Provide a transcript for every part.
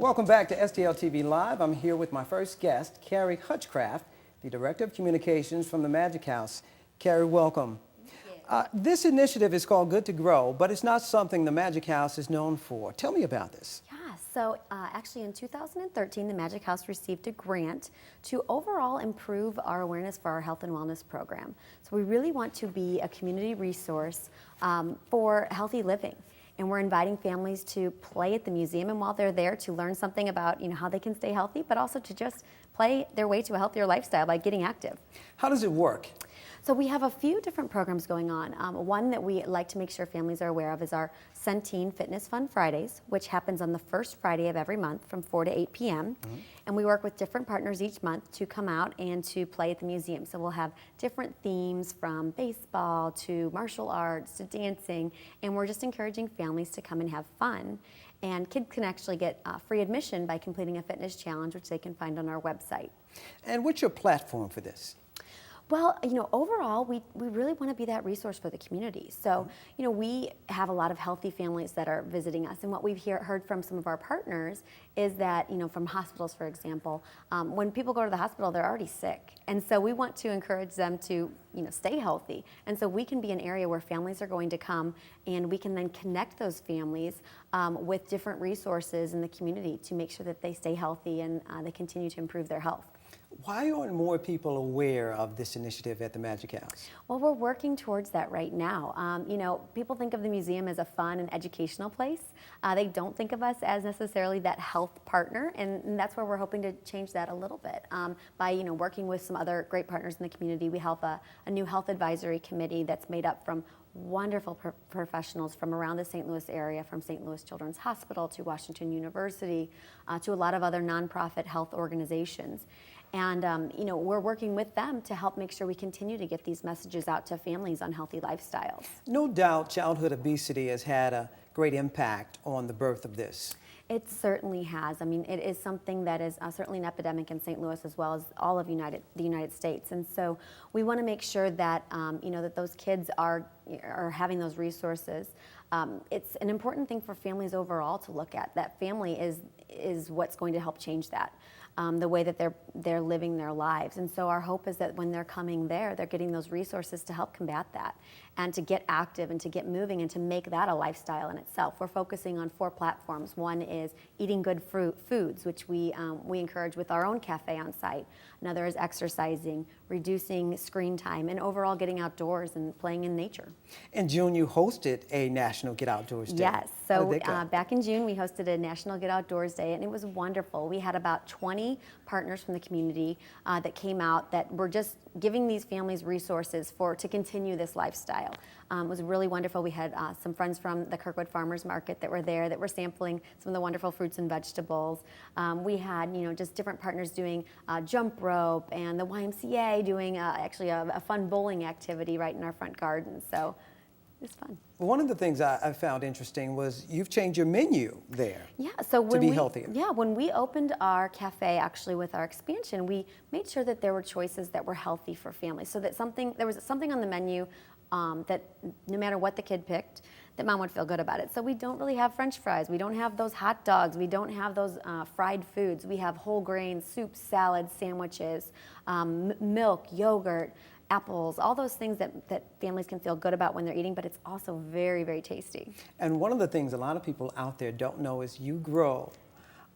Welcome back to STL TV Live. I'm here with my first guest, Carrie Hutchcraft, the Director of Communications from the Magic House. Carrie, welcome. This initiative is called Good to Grow, but it's not something the Magic House is known for. Tell me about this. Yeah, so actually in 2013, the Magic House received a grant to overall improve our awareness for our health and wellness program. So we really want to be a community resource for healthy living. And we're inviting families to play at the museum, and while they're there, to learn something about how they can stay healthy, but also to just play their way to a healthier lifestyle by getting active. How does it work? So we have a few different programs going on. One that we like to make sure families are aware of is our Centene Fitness Fun Fridays, which happens on the first Friday of every month from 4 to 8 p.m. And we work with different partners each month to come out and to play at the museum. So we'll have different themes from baseball to martial arts to dancing, and we're just encouraging families to come and have fun. And kids can actually get free admission by completing a fitness challenge, which they can find on our website. And what's your platform for this? Well, overall, we really want to be that resource for the community. So, we have a lot of healthy families that are visiting us, and what we've heard from some of our partners is that, from hospitals, for example, when people go to the hospital, they're already sick. And so we want to encourage them to, stay healthy. And so we can be an area where families are going to come, and we can then connect those families with different resources in the community to make sure that they stay healthy and they continue to improve their health. Why aren't more people aware of this initiative at the Magic House? Well, we're working towards that right now. People think of the museum as a fun and educational place. They don't think of us as necessarily that health partner, and that's where we're hoping to change that a little bit. By working with some other great partners in the community, we have a new health advisory committee that's made up from wonderful professionals from around the St. Louis area, from St. Louis Children's Hospital to Washington University, to a lot of other nonprofit health organizations. And we're working with them to help make sure we continue to get these messages out to families on healthy lifestyles. No doubt childhood obesity has had a great impact on the birth of this. It certainly has. I mean, it is something that is certainly an epidemic in St. Louis as well as all of the United States. And so we want to make sure that, that those kids are having those resources. It's an important thing for families overall to look at. That family is what's going to help change that. The way that they're living their lives. And so our hope is that when they're coming there, they're getting those resources to help combat that and to get active and to get moving and to make that a lifestyle in itself. We're focusing on 4 platforms. One is eating good foods, which we encourage with our own cafe on site. Another is exercising, reducing screen time, and overall getting outdoors and playing in nature. In June, you hosted a National Get Outdoors Day. Yes, so back in June, we hosted a National Get Outdoors Day, and it was wonderful. We had about 20 partners from the community that came out that were just giving these families resources to continue this lifestyle. It was really wonderful. We had some friends from the Kirkwood Farmers Market that were there that were sampling some of the wonderful fruits and vegetables. We had just different partners doing jump rope, and the YMCA doing actually a fun bowling activity right in our front garden. So it was fun. One of the things I found interesting was you've changed your menu there. Yeah, so to be healthier. Yeah, when we opened our cafe, actually with our expansion, we made sure that there were choices that were healthy for families. So that there was something on the menu that no matter what the kid picked, that mom would feel good about it. So we don't really have French fries. We don't have those hot dogs. We don't have those fried foods. We have whole grain soups, salads, sandwiches, milk, yogurt, apples, all those things that families can feel good about when they're eating, but it's also very, very tasty. And one of the things a lot of people out there don't know is you grow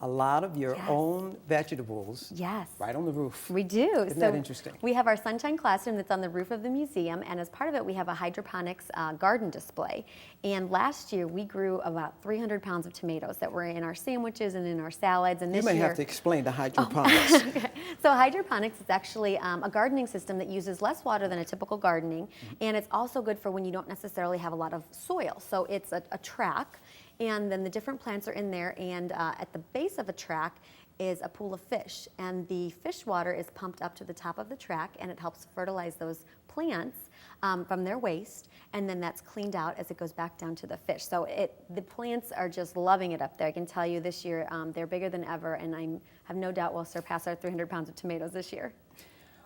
a lot of your own vegetables right on the roof. We do. Isn't that interesting? We have our Sunshine Classroom that's on the roof of the museum, and as part of it, we have a hydroponics garden display. And last year, we grew about 300 pounds of tomatoes that were in our sandwiches and in our salads. And this year... You may have to explain the hydroponics. Okay. So hydroponics is actually a gardening system that uses less water than a typical gardening, and it's also good for when you don't necessarily have a lot of soil. So it's a track, and then the different plants are in there, and at the base of a track is a pool of fish, and the fish water is pumped up to the top of the track, and it helps fertilize those plants from their waste, and then that's cleaned out as it goes back down to the fish. So the plants are just loving it up there. I can tell you this year they're bigger than ever, and I have no doubt we'll surpass our 300 pounds of tomatoes this year.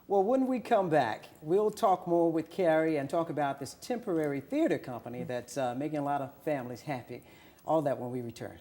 Well, when we come back, we'll talk more with Carrie and talk about this temporary theater company that's making a lot of families happy. All that when we return.